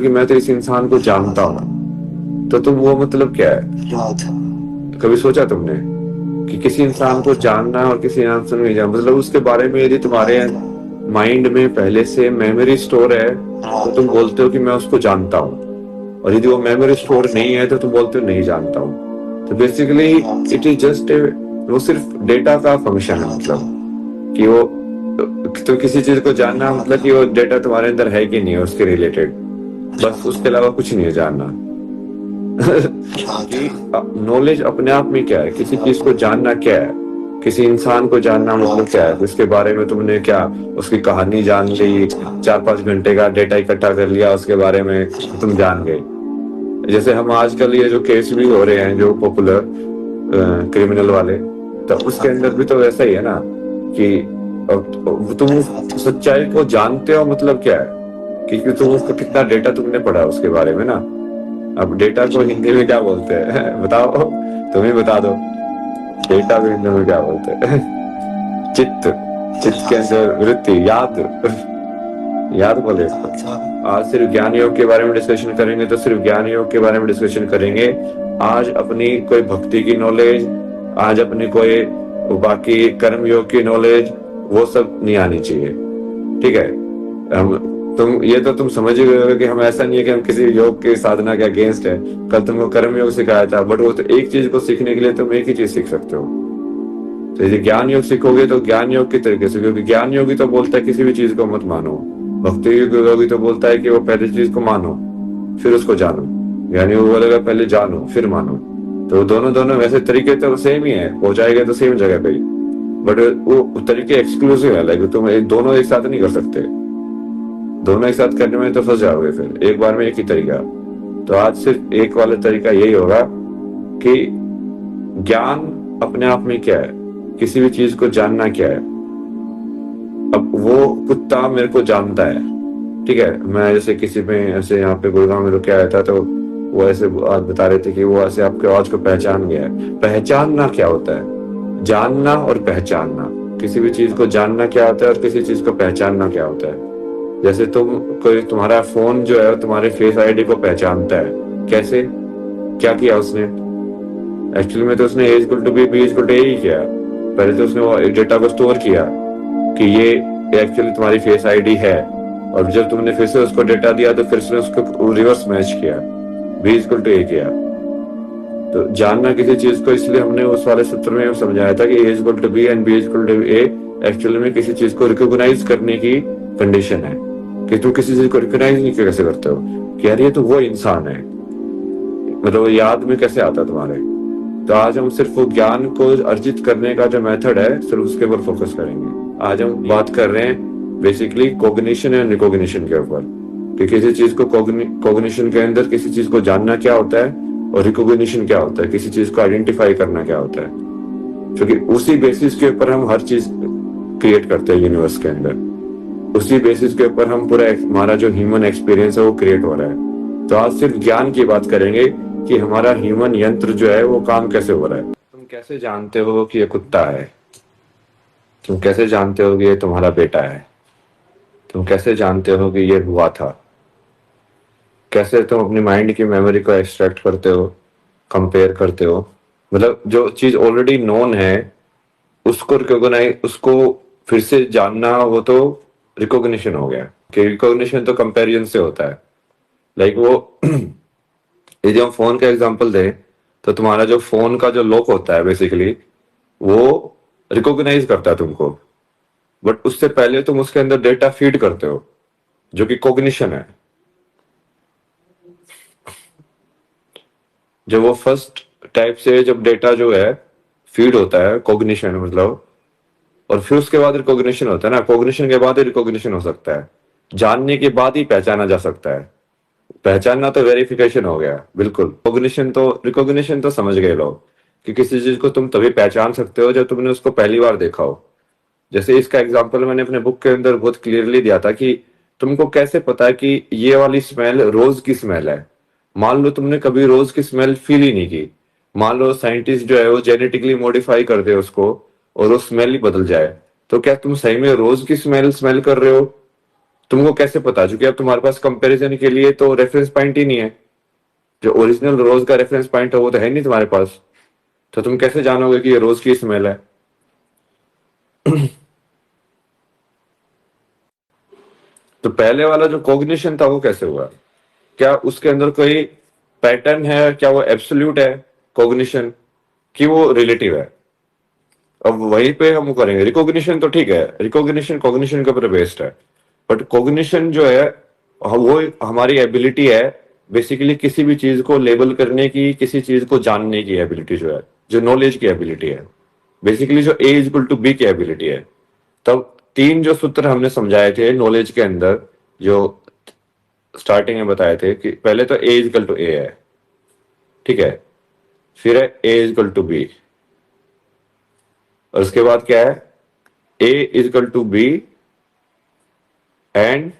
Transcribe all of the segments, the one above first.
कि मैं तो इस इंसान को जानता हूँ, तो तुम वो मतलब क्या है? कभी सोचा तुमने कि किसी इंसान को जानना और किसी इंसान को नहीं जानना, मतलब उसके बारे में यदि तुम्हारे माइंड में पहले से मेमोरी स्टोर है तो तुम बोलते हो कि मैं उसको जानता हूँ, और यदि वो मेमोरी स्टोर नहीं है तो तुम बोलते हो नहीं जानता हूँ। तो बेसिकली इट इज जस्ट वो सिर्फ डेटा का फंक्शन है, मतलब कि वो तो किसी चीज को जानना मतलब कि वो डेटा तुम्हारे अंदर है कि नहीं है उसके रिलेटेड, बस उसके अलावा कुछ नहीं है जानना। कि नॉलेज अपने आप में क्या है, किसी चीज को जानना क्या है, किसी इंसान को जानना मतलब क्या है, उसके बारे में तुमने क्या उसकी कहानी जान ली, 4-5 घंटे का डेटा इकट्ठा कर लिया उसके बारे में, तुम जान गए। जैसे हम आजकल ये जो केस भी हो रहे हैं जो पॉपुलर क्रिमिनल वाले, तो उसके अंदर भी तो वैसा ही है ना कि तुम सच्चाई को जानते हो मतलब क्या है कि तुम उसको कितना डेटा तुमने पढ़ा उसके बारे में ना। अब डेटा को हिंदी में क्या बोलते हैं बताओ, तुम ही बता दो, डेटा को हिंदी में क्या बोलते हैं? चित्त, चित्त के अंदर वृत्ति, याद, याद बोले। आज सिर्फ ज्ञान योग के बारे में डिस्कशन करेंगे तो सिर्फ ज्ञान योग के बारे में डिस्कशन करेंगे। आज अपनी कोई भक्ति की नॉलेज, आज अपनी कोई बाकी कर्म योग की नॉलेज, वो सब नहीं आनी चाहिए, ठीक है? हम तुम ये तो तुम समझ ही गए कि हम ऐसा नहीं है कि हम किसी योग की साधना के अगेंस्ट है। कल तुमको कर्म योग सिखाया था, बट वो तो एक चीज को सीखने के लिए तुम एक ही चीज सीख सकते हो। तो यदि ज्ञान योग सीखोगे तो ज्ञान योग के तरीके से, क्योंकि ज्ञान योगी तो बोलता है किसी भी चीज को मत मानो, भक्ति योगी तो बोलता है कि वो पहले चीज को मानो फिर उसको जानो, यानी वो बोलेगा पहले जानो फिर मानो। तो दोनों दोनों वैसे तरीके तो सेम ही है, हो जाएगा तो सेम जगह पे ही, बट वो तरीके एक्सक्लूसिव है, लाइक तुम दोनों एक साथ नहीं कर सकते। दोनों एक साथ करने में तो फंस जाओगे, फिर एक बार में एक ही तरीका। तो आज सिर्फ एक वाला तरीका यही होगा कि ज्ञान अपने आप में क्या है, किसी भी चीज को जानना क्या है। अब वो कुत्ता मेरे को जानता है, ठीक है, मैं जैसे किसी में ऐसे यहाँ पे गुड़गांव में रुक के आया था, तो वो ऐसे बता रहे थे कि वो ऐसे आपके आवाज को पहचान गया है। पहचानना क्या होता है? जानना और पहचानना, किसी भी चीज को जानना क्या होता है और किसी चीज को पहचानना क्या होता है। जैसे कोई तुम्हारा फोन जो है तुम्हारे फेस आईडी को पहचानता है, कैसे, क्या किया उसने? एक्चुअली में तो उसने A = B, B = A ही किया। पहले तो उसने वो डेटा को स्टोर किया कि ये एक्चुअली तुम्हारी फेस आईडी है, और जब तुमने फिर से उसको डेटा दिया तो फिर से उसको रिवर्स मैच किया, B = A किया। तो जानना किसी चीज को, इसलिए हमने उस वाले सूत्र में समझाया था कि A = B and B = A actually में किसी चीज को रिकॉग्नाइज करने की कंडीशन है, कि तू किसी चीज को रिकॉग्नाइज नहीं कैसे करते हो कि यार ये तो वो इंसान है, मतलब याद में कैसे आता तुम्हारे। तो आज हम सिर्फ वो ज्ञान को अर्जित करने का जो मेथड है सिर्फ उसके ऊपर फोकस करेंगे। आज हम बात कर रहे हैं बेसिकली कोग्निशन एंड रिकॉग्निशन के ऊपर, कि किसी चीज को कोग्निशन के अंदर किसी चीज को जानना क्या होता है और रिकॉग्निशन क्या होता है, किसी चीज को आइडेंटिफाई करना क्या होता है। क्योंकि उसी बेसिस के ऊपर हम हर चीज क्रिएट करते हैं यूनिवर्स के अंदर, उसी बेसिस के ऊपर हम पूरा हमारा जो ह्यूमन एक्सपीरियंस है वो क्रिएट हो रहा है। तो आज सिर्फ ज्ञान की बात करेंगे कि हमारा ह्यूमन यंत्र जो है वो काम कैसे हो रहा है। तुम कैसे जानते हो कि ये कुत्ता है? तुम कैसे जानते हो कि ये तुम्हारा बेटा है? तुम कैसे जानते हो कि ये हुआ था? कैसे तुम अपनी माइंड की मेमोरी को एक्सट्रैक्ट करते हो, कंपेयर करते हो? मतलब जो चीज ऑलरेडी नोन है उसको रिकॉग्नाइज, उसको फिर से जानना, वो तो रिकॉग्निशन हो गया। कि रिकॉग्निशन तो कंपैरिजन से होता है, लाइक वो यदि हम फोन का एग्जांपल दें तो तुम्हारा जो फोन का जो लॉक होता है बेसिकली वो रिकॉग्नाइज करता है तुमको, बट उससे पहले तुम उसके अंदर डेटा फीड करते हो जो कि कॉग्निशन है। जब वो फर्स्ट टाइप से जब डेटा जो है फीड होता है, कॉग्निशन मतलब, और फिर उसके बाद रिकॉग्निशन होता है ना, कॉग्निशन के बाद ही रिकॉग्निशन हो सकता है, जानने के बाद ही पहचाना जा सकता है। पहचानना तो वेरिफिकेशन हो गया, बिल्कुल। रिकॉग्निशन तो समझ गए लोग कि किसी चीज को तुम तभी पहचान सकते हो जब तुमने उसको पहली बार देखा हो। जैसे इसका एग्जांपल मैंने अपने बुक के अंदर बहुत क्लियरली दिया था कि तुमको कैसे पता है कि ये वाली स्मेल रोज की स्मेल है। मान लो तुमने कभी रोज की स्मेल फील ही नहीं की, मान लो साइंटिस्ट जो है वो जेनेटिकली मॉडिफाई कर दे उसको और वो स्मेल ही बदल जाए, तो क्या तुम सही में रोज की स्मेल स्मेल कर रहे हो? तुमको कैसे पता, क्योंकि अब तुम्हारे पास कंपैरिजन के लिए तो रेफरेंस पॉइंट ही नहीं है। जो ओरिजिनल रोज का रेफरेंस पॉइंट है वो तो है नहीं तुम्हारे पास, तो तुम कैसे जानोगे कि ये रोज की स्मेल है? तो पहले वाला जो कॉग्निशन था वो कैसे हुआ? क्या उसके अंदर कोई पैटर्न है? क्या वो एब्सोल्यूट है कॉग्निशन, कि वो रिलेटिव है? अब वहीं पे हम करेंगे। रिकॉग्निशन तो ठीक है, रिकॉग्निशन कॉग्निशन के ऊपर बेस्ड है, बट कॉग्निशन जो है वो हमारी एबिलिटी है बेसिकली किसी भी चीज को लेबल करने की, किसी चीज को जानने की एबिलिटी जो है, जो नॉलेज की एबिलिटी है, बेसिकली जो ए इज इक्वल टू बी की एबिलिटी है। तब तीन जो सूत्र हमने समझाए थे नॉलेज के अंदर, जो स्टार्टिंग में बताए थे, कि पहले तो A is equal to A है, ठीक है, फिर है A is equal to B, और उसके बाद क्या है, A is equal to B and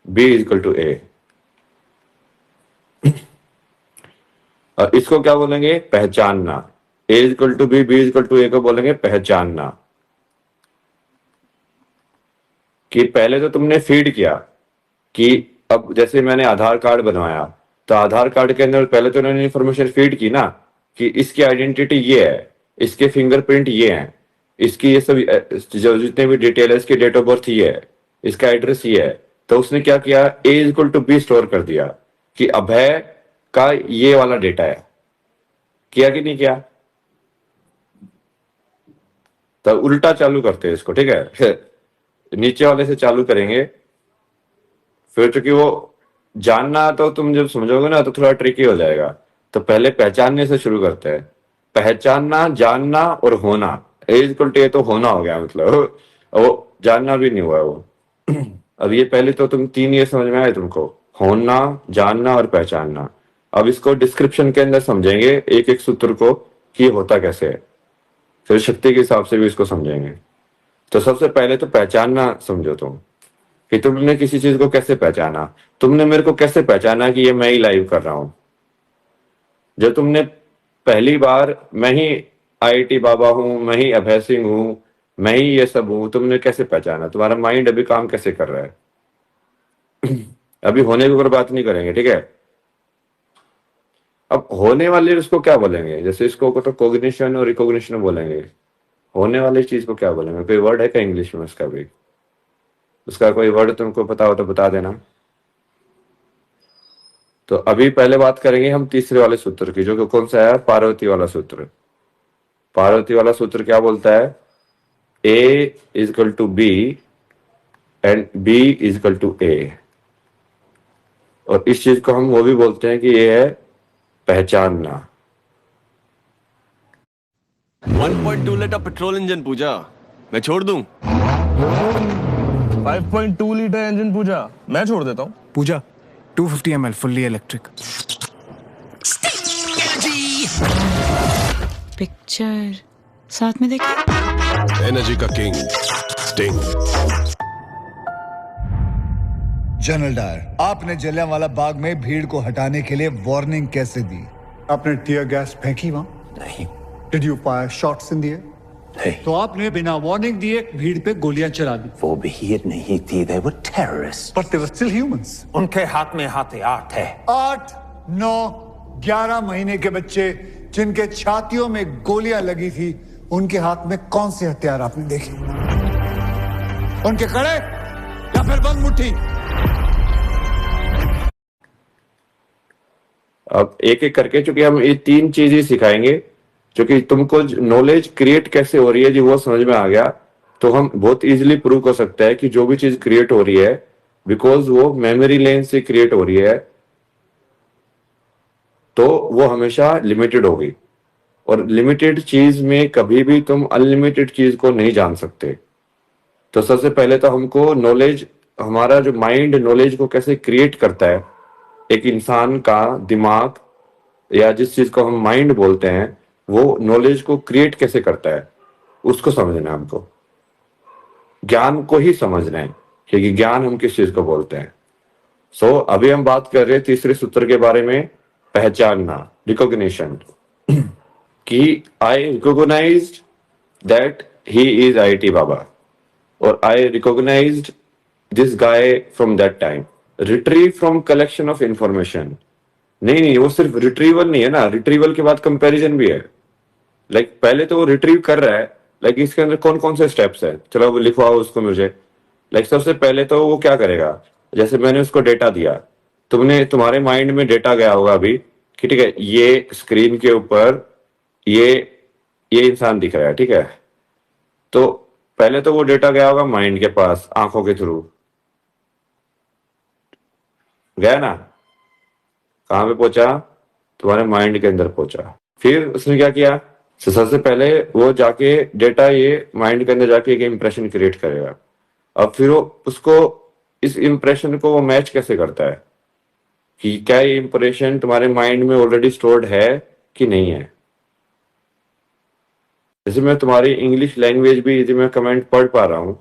B is equal to A. और इसको क्या बोलेंगे? पहचानना। A is equal to B is equal to A को बोलेंगे पहचानना। कि पहले तो तुमने फीड किया कि अब जैसे मैंने आधार कार्ड बनवाया, तो आधार कार्ड के अंदर पहले तो उन्होंने इंफॉर्मेशन फीड की ना, कि इसकी आइडेंटिटी ये है, इसके फिंगरप्रिंट ये हैं, इसकी ये सब जो जितने भी डिटेल है, इसकी डेट ऑफ बर्थ ये है, इसका एड्रेस ये है। तो उसने क्या किया, A is equal to B store कर दिया कि अभय का ये वाला डेटा है। किया कि नहीं किया? तो उल्टा चालू करते हैं इसको, ठीक है। नीचे वाले से चालू करेंगे, फिर चूंकि वो जानना तो तुम जब समझोगे ना तो थोड़ा ट्रिकी हो जाएगा। तो पहले पहचानने से शुरू करते हैं। पहचानना, जानना और होना। ए इक्वल टू, ये तो होना हो गया, मतलब वो जानना भी नहीं हुआ वो। अब ये पहले तो तुम तीन ये समझ में आए तुमको, होना, जानना और पहचानना। अब इसको डिस्क्रिप्शन के अंदर समझेंगे एक एक सूत्र को कि ये होता कैसे है, फिर शक्ति के हिसाब से भी इसको समझेंगे। तो सबसे पहले तो पहचानना समझो तुम, कि तुमने किसी चीज को कैसे पहचाना। तुमने मेरे को कैसे पहचाना कि ये मैं ही लाइव कर रहा हूं? जब तुमने पहली बार मैं ही आईआईटी बाबा हूं, मैं ही अभय सिंह हूं, मैं ही ये सब हूं, तुमने कैसे पहचाना? तुम्हारा माइंड अभी काम कैसे कर रहा है? अभी होने के ऊपर बात नहीं करेंगे, ठीक है। अब होने वाले उसको क्या बोलेंगे? जैसे इसको तो कोग्निशन और रिकॉग्निशन बोलेंगे। होने वाली चीज को क्या बोलेंगे? कोई वर्ड है क्या इंग्लिश में उसका भी? उसका कोई वर्ड तुमको पता हो तो बता देना। तो अभी पहले बात करेंगे हम तीसरे वाले सूत्र की, जो कि कौन सा है? पार्वती वाला सूत्र। पार्वती वाला सूत्र क्या बोलता है? A is equal to B and B is equal to A. और इस चीज को हम वो भी बोलते हैं कि ये है पहचानना। 1.2 लीटर पेट्रोल इंजन पूजा, मैं छोड़ दूं? 5.2 लीटर इंजन पूजा, मैं छोड़ देता हूँ। पूजा 250 ml fully electric. पिक्चर साथ में देखें। एनर्जी का किंग स्टिंग। जनरल डायर, आपने जलियांवाला बाग में भीड़ को हटाने के लिए वार्निंग कैसे दी? आपने टीयर गैस फेंकी वहां? नहीं। Did you fire shots in the air? नहीं। तो आपने बिना वार्निंग दिए भीड़ पे गोलियां चला दी। वो भीड़ नहीं थी, they were terrorists। But they were still humans. उनके हाथ में हथियार थे। 8, 9, 11 महीने के बच्चे जिनके छातियों में गोलियां लगी थी, उनके हाथ में कौन से हथियार आपने देखे? उनके कड़े या फिर बंद मुट्ठी? अब एक एक करके, चूंकि हम ये तीन चीज ही सिखाएंगे, क्योंकि तुमको नॉलेज क्रिएट कैसे हो रही है जी वो समझ में आ गया, तो हम बहुत इजीली प्रूव कर सकते हैं कि जो भी चीज क्रिएट हो रही है, बिकॉज वो मेमोरी लेन से क्रिएट हो रही है, तो वो हमेशा लिमिटेड होगी। और लिमिटेड चीज में कभी भी तुम अनलिमिटेड चीज को नहीं जान सकते। तो सबसे पहले तो हमको नॉलेज, हमारा जो माइंड नॉलेज को कैसे क्रिएट करता है, एक इंसान का दिमाग या जिस चीज को हम माइंड बोलते हैं, वो नॉलेज को क्रिएट कैसे करता है, उसको समझना है हमको। ज्ञान को ही समझना है, क्योंकि ज्ञान हम किस चीज को बोलते हैं। सो अभी हम बात कर रहे हैं तीसरे सूत्र के बारे में, पहचानना, रिकॉग्निशन। कि I recognized that he is IIT Baba, और I recognized this guy from that time, retrieve from collection of information. नहीं, वो सिर्फ रिट्रीवल नहीं है ना, रिट्रीवल के बाद कंपैरिजन भी है। लाइक पहले तो वो रिट्रीव कर रहा है, लाइक इसके अंदर कौन कौन से स्टेप्स है, चलो वो लिखवाओ उसको मुझे। लाइक सबसे पहले तो वो क्या करेगा, जैसे मैंने उसको डेटा दिया, तुम्हारे माइंड में डेटा गया होगा अभी कि ठीक है, ये स्क्रीन के ऊपर ये इंसान दिख रहा है, ठीक है। तो पहले तो वो डेटा गया होगा माइंड के पास, आंखों के थ्रू गया ना, कहां पे पहुंचा, तुम्हारे माइंड के अंदर पहुंचा। फिर उसने क्या किया, सबसे पहले वो जाके डेटा ये माइंड के अंदर जाके एक इंप्रेशन क्रिएट करेगा। अब फिर वो उसको, इस इंप्रेशन को वो मैच कैसे करता है कि क्या ये इंप्रेशन तुम्हारे माइंड में ऑलरेडी स्टोर्ड है कि नहीं है। जैसे मैं तुम्हारी इंग्लिश लैंग्वेज भी यदि मैं कमेंट पढ़ पा रहा हूँ,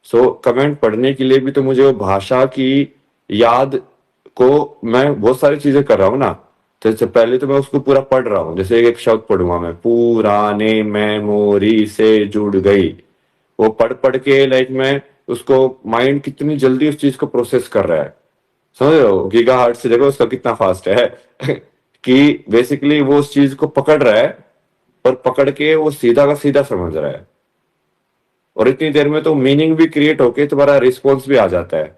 सो कमेंट पढ़ने के लिए भी तो मुझे वो भाषा की याद को, मैं बहुत सारी चीजें कर रहा हूँ ना। तो इससे पहले तो मैं उसको पूरा पढ़ रहा हूँ, जैसे एक शब्द पढ़ूंगा मैं, पुराने मेमोरी से जुड़ गई, वो पढ़ पढ़ के लाइक मैं उसको, माइंड कितनी जल्दी उस चीज को प्रोसेस कर रहा है, समझ रहे हो, गीगाहर्ट्ज से देखो उसका कितना फास्ट है कि बेसिकली वो उस चीज को पकड़ रहा है और पकड़ के वो सीधा का सीधा समझ रहा है, और इतनी देर में तो मीनिंग भी क्रिएट होके तुम्हारा रिस्पॉन्स भी आ जाता है।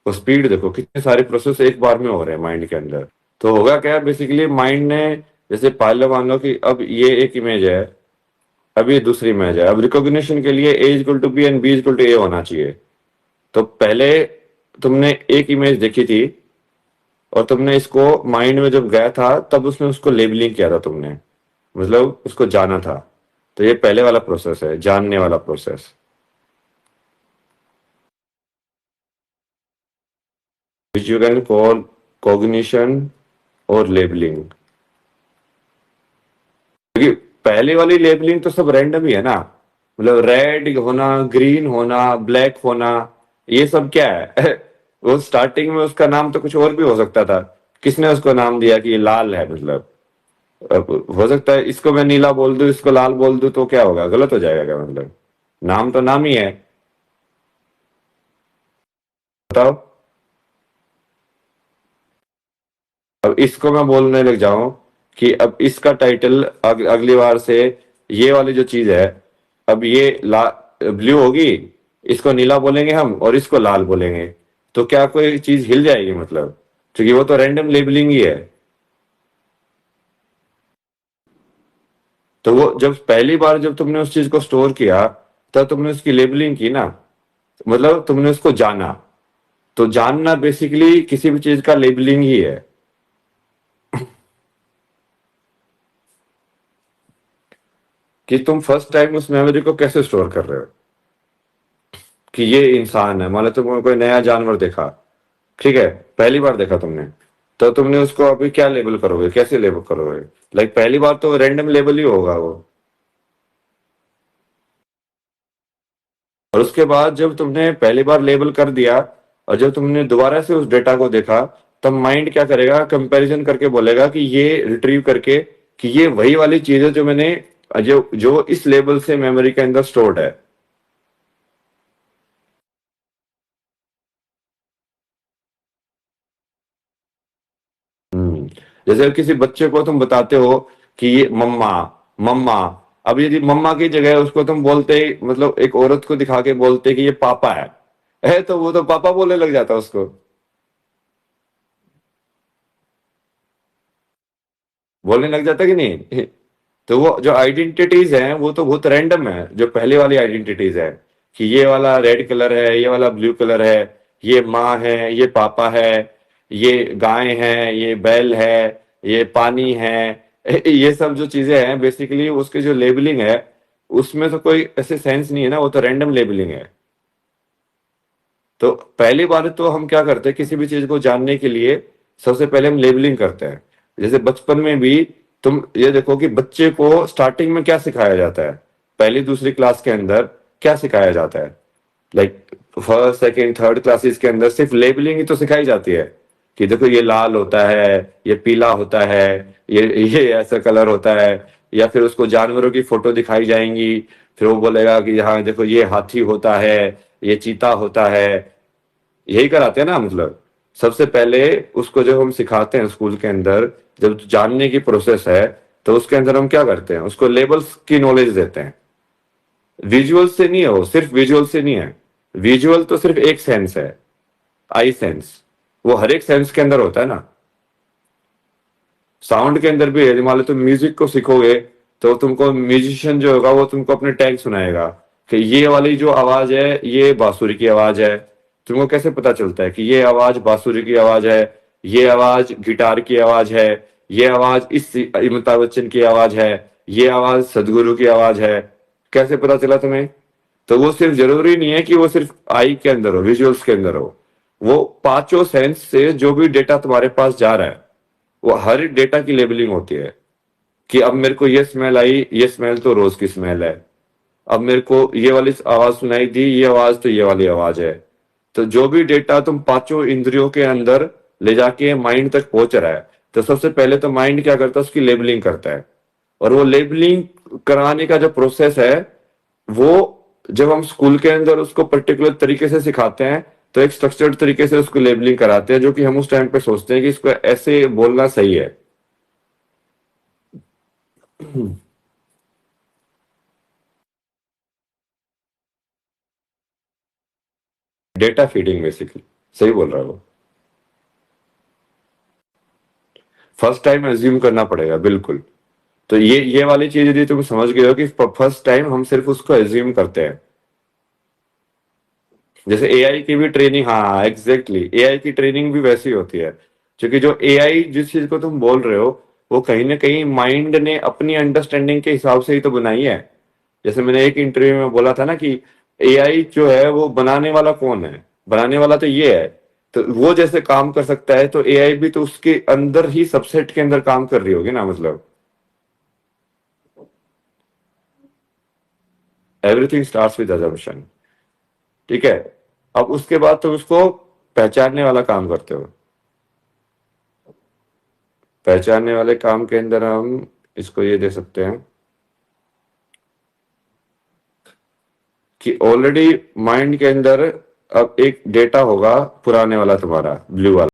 तो स्पीड देखो, कितने सारे प्रोसेस एक बार में हो रहे हैं माइंड के अंदर। तो होगा क्या, बेसिकली माइंड ने, जैसे पहले मान लो कि अब ये एक इमेज है, अब ये दूसरी इमेज है, अब रिकॉग्निशन के लिए A equal to B and B equal to A होना चाहिए। तो पहले तुमने एक इमेज देखी थी और तुमने इसको माइंड में जब गया था तब उसने उसको लेबलिंग किया था तुमने, मतलब उसको जाना था। तो ये पहले वाला प्रोसेस है, जानने वाला process, which you can call cognition और लेबलिंग। क्योंकि पहले वाली लेबलिंग तो सब रैंडम ही है ना, मतलब रेड होना, ग्रीन होना, ब्लैक होना, ये सब क्या है वो स्टार्टिंग में उसका नाम तो कुछ और भी हो सकता था, किसने उसको नाम दिया कि ये लाल है, मतलब अब हो सकता है इसको मैं नीला बोल दूं, इसको लाल बोल दूं, तो क्या होगा, गलत हो जाएगा क्या, मतलब नाम तो नाम ही है। बताओ, अब इसको मैं बोलने लग जाऊं कि अब इसका टाइटल अगली बार से ये वाली जो चीज है, अब ये ब्लू होगी, इसको नीला बोलेंगे हम और इसको लाल बोलेंगे, तो क्या कोई चीज हिल जाएगी, मतलब, क्योंकि वो तो रैंडम लेबलिंग ही है। तो वो जब पहली बार जब तुमने उस चीज को स्टोर किया तब तुमने उसकी लेबलिंग की ना, मतलब तुमने उसको जाना। तो जानना बेसिकली किसी भी चीज का लेबलिंग ही है। कि तुम फर्स्ट टाइम उस मेमोरी को कैसे स्टोर कर रहे हो कि ये इंसान है, मान लो तुमने कोई नया जानवर देखा, ठीक है, पहली बार देखा तुमने, तो तुमने उसको अभी क्या लेबल करोगे, कैसे लेबल करोगे, लाइक पहली बार तो रैंडम लेबल ही होगा वो। और उसके बाद जब तुमने पहली बार लेबल कर दिया और जब तुमने दोबारा से उस डेटा को देखा, तब माइंड क्या करेगा, कंपैरिजन करके बोलेगा कि ये रिट्रीव करके कि ये वही वाली चीज है जो मैंने, जो इस लेबल से मेमोरी के अंदर स्टोर्ड है। जैसे किसी बच्चे को तुम बताते हो कि ये मम्मा मम्मा, अब यदि मम्मा की जगह उसको तुम बोलते, मतलब एक औरत को दिखा के बोलते कि ये पापा है तो वो तो पापा बोलने लग जाता उसको, बोलने लग जाता कि नहीं। तो वो जो आइडेंटिटीज हैं वो तो बहुत रैंडम है, जो पहले वाली आइडेंटिटीज है कि ये वाला रेड कलर है, ये वाला ब्लू कलर है, ये माँ है, ये पापा है, ये गाय है, ये बैल है, ये पानी है, ये सब जो चीजें हैं बेसिकली उसके जो लेबलिंग है उसमें तो कोई ऐसे सेंस नहीं है ना, वो तो रैंडम लेबलिंग है। तो पहली बार तो हम क्या करते हैं, किसी भी चीज को जानने के लिए सबसे पहले हम लेबलिंग करते हैं। जैसे बचपन में भी तुम ये देखो कि बच्चे को स्टार्टिंग में क्या सिखाया जाता है, पहली दूसरी क्लास के अंदर क्या सिखाया जाता है, like first second third classes के अंदर सिर्फ लेबलिंग ही तो सिखाई जाती है कि देखो ये लाल होता है, ये पीला होता है, ये ऐसा कलर होता है, या फिर उसको जानवरों की फोटो दिखाई जाएंगी, फिर वो बोलेगा कि हाँ देखो ये हाथी होता है, ये चीता होता है, यही कराते हैं ना। मतलब सबसे पहले उसको जब हम सिखाते हैं स्कूल के अंदर, जब जानने की प्रोसेस है, तो उसके अंदर हम क्या करते हैं, उसको लेबल्स की नॉलेज देते हैं। विजुअल से नहीं है, वो सिर्फ विजुअल से नहीं है। विजुअल तो सिर्फ एक सेंस है, आई सेंस, वो हर एक सेंस के अंदर होता है ना। साउंड के अंदर भी है। मान लो तुम म्यूजिक को सीखोगे तो तुमको म्यूजिशियन जो होगा वो तुमको अपने टैग सुनाएगा कि ये वाली जो आवाज है ये बांसुरी की आवाज है। तुमको कैसे पता चलता है कि ये आवाज बांसुरी की आवाज है, ये आवाज गिटार की आवाज है, ये आवाज इस अमिताभ बच्चन की आवाज है, ये आवाज सदगुरु की आवाज है? कैसे पता चला तुम्हें? तो वो सिर्फ जरूरी नहीं है कि वो सिर्फ आई के अंदर हो, विजुअल्स के अंदर हो। वो पांचों सेंस से जो भी डेटा तुम्हारे पास जा रहा है, वो हर डेटा की लेबलिंग होती है कि अब मेरे को ये स्मेल आई, ये स्मेल तो रोज की स्मेल है। अब मेरे को ये वाली आवाज सुनाई दी, ये आवाज तो ये वाली आवाज है। तो जो भी डेटा तुम पांचों इंद्रियों के अंदर ले जाके माइंड तक पहुंच रहा है, तो सबसे पहले तो माइंड क्या करता है, उसकी लेबलिंग करता है। और वो लेबलिंग कराने का जो प्रोसेस है, वो जब हम स्कूल के अंदर उसको पर्टिकुलर तरीके से सिखाते हैं, तो एक स्ट्रक्चर्ड तरीके से उसको लेबलिंग कराते हैं, जो कि हम उस टाइम पे सोचते हैं कि इसको ऐसे बोलना सही है। डेटा फीडिंग बेसिकली, सही बोल रहा है वो। फर्स्ट टाइम एज्यूम करना पड़ेगा, बिल्कुल। तो ये वाली चीज यदि तुम समझ गए हो कि फर्स्ट टाइम हम सिर्फ उसको एज्यूम करते हैं। जैसे एआई की भी ट्रेनिंग, हाँ एग्जैक्टली, एआई की ट्रेनिंग भी वैसी होती है। क्योंकि जो एआई जिस चीज को तुम बोल रहे हो, वो कहीं ना कहीं माइंड ने अपनी अंडरस्टैंडिंग के हिसाब से ही तो बनाई है। जैसे मैंने एक इंटरव्यू में बोला था ना कि एआई जो है वो बनाने वाला कौन है, बनाने वाला तो ये है। तो वो जैसे काम कर सकता है, तो एआई भी तो उसके अंदर ही सबसेट के अंदर काम कर रही होगी ना। मतलब एवरीथिंग स्टार्ट्स विद अजम्पशन, ठीक है। अब उसके बाद तुम उसको पहचानने वाला काम करते हो। पहचानने वाले काम के अंदर हम इसको ये दे सकते हैं कि ऑलरेडी माइंड के अंदर अब एक डेटा होगा पुराने वाला, तुम्हारा ब्लू वाला।